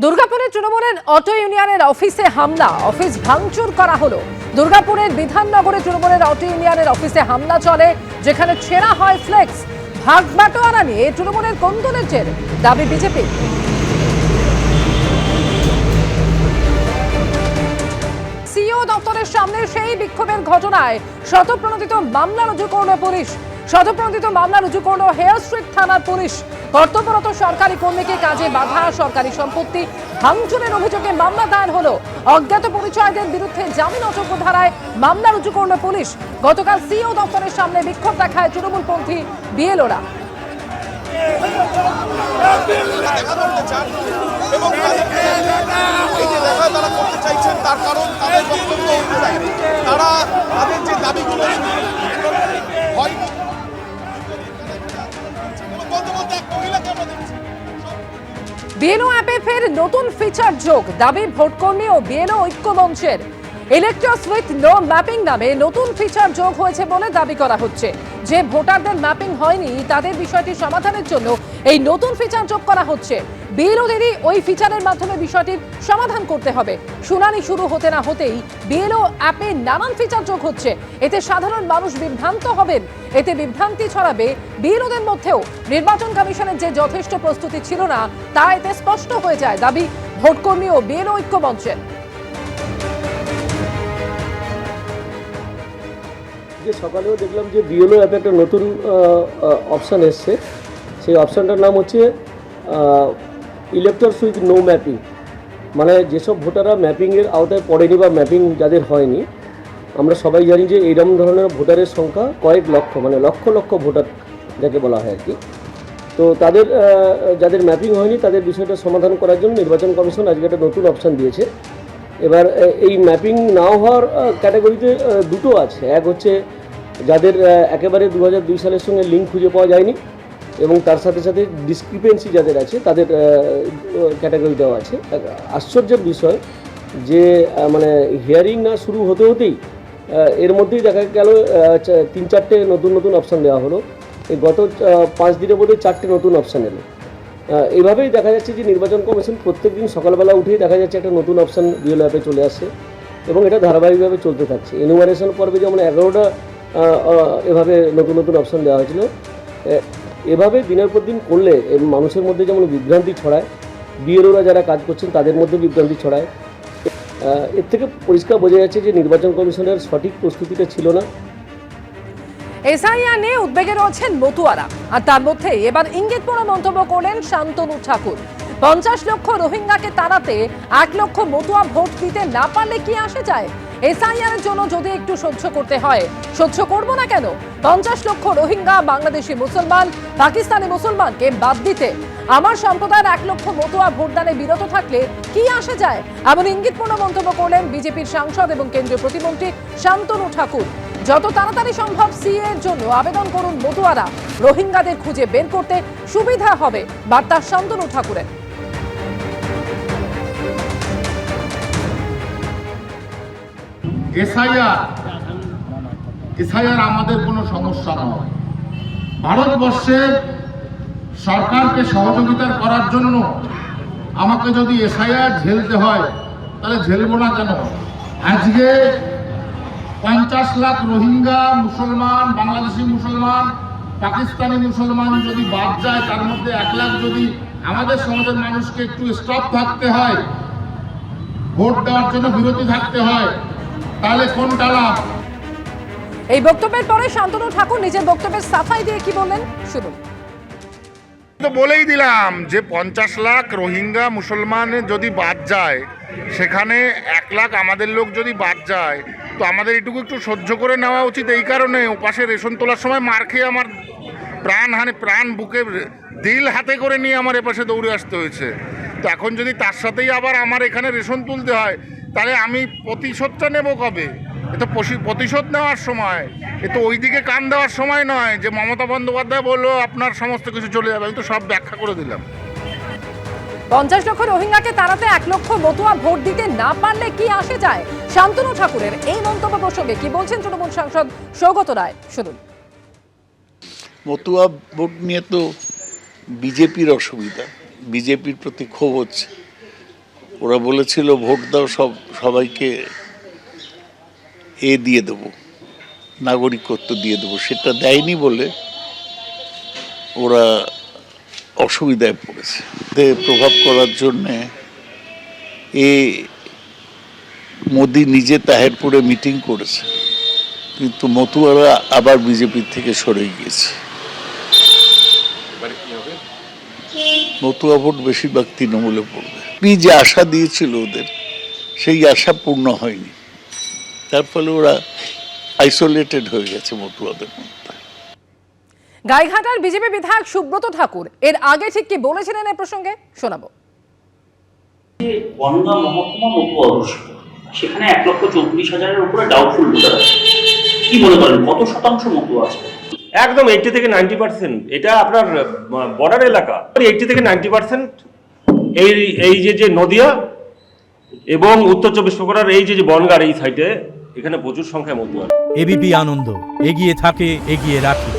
দুর্গাপুরের তৃণমূলের অটো ইউনিয়নের অফিসে হামলা, অফিস ভাঙচুর করা হলো। দুর্গাপুরের বিধাননগরে তৃণমূলের অটো ইউনিয়নের অফিসে হামলা চলে, যেখানে ছেঁড়া হয় ফ্লেক্স। ভাগ বাটোয়ারা নিয়ে তৃণমূলের কোন্দলের জের, দাবি বিজেপি। সিইও দপ্তরের সামনে সেই বিক্ষোভের ঘটনায় শতপ্রণোদিত মামলা রুজু করল পুলিশ। শতপ্রণোদিত মামলা রুজু করল হেয়ার স্ট্রিট থানার পুলিশ। কর্তব্যরত সরকারি কর্মীকে কাজে বাধা, সরকারি সম্পত্তি ভাঙচুরের অভিযোগে মামলা দায়ের হলো। অজ্ঞাত পরিচয়দের বিরুদ্ধে জামিন অযোগ্য ধারায় মামলা রুজু করল পুলিশ। গতকাল সিইও দপ্তরের সামনে বিক্ষোভ দেখায় তৃণমূলপন্থী বিএলওরা। বিএলও অ্যাপে ফের নতুন ফিচার যোগ, দাবি ভোটকর্মী ও বিএলও ঐক্য মঞ্চের। ইলেক্টরস উইথ নো ম্যাপিং নামে নতুন ফিচার যোগ হয়েছে বলে দাবি করা হচ্ছে। যে ভোটারদের ম্যাপিং হয়নি তাদের বিষয়টি সমাধানের জন্য এই নতুন ফিচার যোগ করা হচ্ছে। বিএলওদেরই ওই ফিচারের মাধ্যমে বিষয়টির সমাধান করতে হবে। শুনানি শুরু হতে না হতেই বিএলও অ্যাপে নানান ফিচার যোগ হচ্ছে। এতে সাধারণ মানুষ বিভ্রান্ত হবেন, এতে বিভ্রান্তি ছড়াবে বিএলওদের মধ্যেও। নির্বাচন কমিশনের যে যথেষ্ট প্রস্তুতি ছিল না তা এতে স্পষ্ট হয়ে যায়, দাবি ভোটকর্মী ও বিএলও ঐক্য মঞ্চের। সকালেও দেখলাম যে বিএলও অ্যাপে একটা নতুন অপশান এসছে। সেই অপশানটার নাম হচ্ছে ইলেক্টরস উইথ নো ম্যাপিং। মানে যেসব ভোটাররা ম্যাপিংয়ের আওতায় পড়েনি বা ম্যাপিং যাদের হয়নি, আমরা সবাই জানি যে এইরকম ধরনের ভোটারের সংখ্যা কয়েক লক্ষ, মানে লক্ষ লক্ষ ভোটার যাকে বলা হয় আর কি। তো তাদের যাদের ম্যাপিং হয়নি তাদের বিষয়টা সমাধান করার জন্য নির্বাচন কমিশন আজকে একটা নতুন অপশান দিয়েছে। এবার এই ম্যাপিং নাও হওয়ার ক্যাটাগরিতে দুটো আছে। এক হচ্ছে যাদের একেবারে 2002 সালের সঙ্গে লিঙ্ক খুঁজে পাওয়া যায়নি, এবং তার সাথে সাথে ডিসক্রিপেন্সি যাদের আছে তাদের ক্যাটাগরিটাও আছে। আশ্চর্যের বিষয় যে মানে হিয়ারিং না শুরু হতে হতেই এর মধ্যেই দেখা গেল 3-4টে নতুন নতুন অপশান দেওয়া হলো। এই গত 5 দিনের মধ্যে 4টে নতুন অপশান এলো। এইভাবেই দেখা যাচ্ছে যে নির্বাচন কমিশন প্রত্যেক দিন সকালবেলা উঠেই দেখা যাচ্ছে একটা নতুন অপশান বিএলও অ্যাপে চলে আসছে, এবং এটা ধারাবাহিকভাবে চলতে থাকছে। এনুমারেশন পর্বে যেমন 11টা এভাবে নতুন নতুন অপশান দেওয়া হয়েছিল। এভাবে দিনের পর দিন করলে মানুষের মধ্যে যেমন বিভ্রান্তি ছড়ায়, বিএলওরা যারা কাজ করছেন তাদের মধ্যে বিভ্রান্তি ছড়ায়। এর থেকে পরিষ্কার বোঝা যাচ্ছে যে নির্বাচন কমিশনের সঠিক প্রস্তুতিটা ছিল না। এসআইআর নিয়ে উদ্বেগে রয়েছেন মতুয়ারা, আর তার মধ্যে এবার ইঙ্গিতপূর্ণ মন্তব্য করলেন শান্তনু ঠাকুর। 50 লক্ষ রোহিঙ্গাকে তাড়াতে 1 লক্ষ মতুয়া ভোট দিতে না পারলে কি আসে যায়? এসআইআর এর জন্য যদি একটু সহ্য করতে হয়, সহ্য করব না কেন? 50 লক্ষ রোহিঙ্গা, বাংলাদেশি মুসলমান, পাকিস্তানি মুসলমানকে বাদ দিতে আমার সম্প্রদায়ের 1 লক্ষ মতুয়া ভোটদানে বিরত থাকলে কি আসে যায়? এমন ইঙ্গিতপূর্ণ মন্তব্য করলেন বিজেপির সাংসদ এবং কেন্দ্রীয় প্রতিমন্ত্রী শান্তনু ঠাকুর। যত তাড়াতাড়ি সম্ভব সিএ এর জন্য আবেদন করুন মতুয়ারা, রোহিঙ্গাদের খুঁজে বের করতে সুবিধা হবে, বার্তা শান্তনু ঠাকুরের। এসআইআর আমাদের কোনো সমস্যা নয়। ভারতবর্ষের সরকারকে সহযোগিতা করার জন্য আমাকে যদি এসআইআর ঝেলতে হয় তাহলে ঝেলবো না কেন? আজকে 50 লাখ রোহিঙ্গা মুসলমান, বাংলাদেশি মুসলমান, পাকিস্তানি মুসলমান যদি বাদ যায়, তার মধ্যে 1 লাখ যদি আমাদের সমাজের মানুষকে একটু স্টপ থাকতে হয়, ভোট দেওয়ার জন্য বিরতি থাকতে হয়, তাহলে কোনটা লাভ? এই বক্তব্যের পরে শান্তনু ঠাকুর নিজের বক্তব্যের সাফাই দিয়ে কি বললেন শুনুন। তো বলেই দিলাম যে 50 লাখ রোহিঙ্গা মুসলমান যদি বাদ যায়, সেখানে 1 লাখ আমাদের লোক যদি বাদ যায়, তো আমাদের এটুকু একটু সহ্য করে নেওয়া উচিত। এই কারণে ওপাশে রেশন তোলার সময় মার খেয়ে আমার প্রাণ বুকে দিল হাতে করে নিয়ে আমার এপাশে দৌড়ে আসতে হয়েছে। তো এখন যদি তার সাথেই আবার আমার এখানে রেশন তুলতে হয়, তাহলে আমি প্রতিশোধটা নেব কবে? এ তো প্রতিশোধ নেওয়ার সময়, এ তো ওই দিকে কান দেওয়ার সময় নয় যে মমতা বন্দ্যোপাধ্যায় বললো আপনার সমস্ত কিছু চলে যাবে। আমি তো সব ব্যাখ্যা করে দিলাম। 50 লক্ষ রোহিঙ্গাকে তাড়াতে 1 লক্ষ মতুয়া ভোট দিতে না পারলে কি আসে যায়? শান্তনু ঠাকুরের এই মন্তব্য প্রসঙ্গে কি বলছেন তৃণমূল সাংসদ সৌগত রায়, শুনুন। মতুয়া ভোট নিয়ে তো বিজেপির অসুবিধা, বিজেপির প্রতি ক্ষোভ হচ্ছে। ওরা বলেছিল ভোট দাও, সবাইকে দিয়ে দেবো, নাগরিকত্ব দিয়ে দেবো। সেটা দেয়নি বলে ওরা অসুবিধায় পড়েছে। প্রভাব করার জন্যে মোদি নিজে তাহেরপুরে মিটিং করেছে, কিন্তু মতুয়ারা আবার বিজেপির থেকে সরে গিয়েছে। মতুয়া ভোট বেশিরভাগ তৃণমূলে পড়বে। যে আশা দিয়েছিল ওদের, সেই আশা পূর্ণ হয়নি, তার ফলে ওরা আইসোলেটেড হয়ে গেছে মতুয়াদের মধ্যে। গাইঘাটার বিজেপি বিধায়ক সুব্রত ঠাকুর এর আগে ঠিক কি বলেছিলেন এ প্রসঙ্গে শোনাবো। বনগাঁ মহকুমা মতুয়া অধ্যুষিত, সেখানে 1,34,000-এর উপরে ডাউটফুল ভোটার আছে। কি মনে করেন কত শতাংশ মতুয়া আছে? একদম 80 থেকে 90%। এটা আপনার বর্ডার এলাকা, 80 থেকে 90% এই যে নদিয়া এবং উত্তর 24 পরগনার এই যে বনগাঁর এই সাইডে, এখানে প্রচুর সংখ্যায় মতুয়া। এবিপি আনন্দ, এগিয়ে থাকে, এগিয়ে রাখে।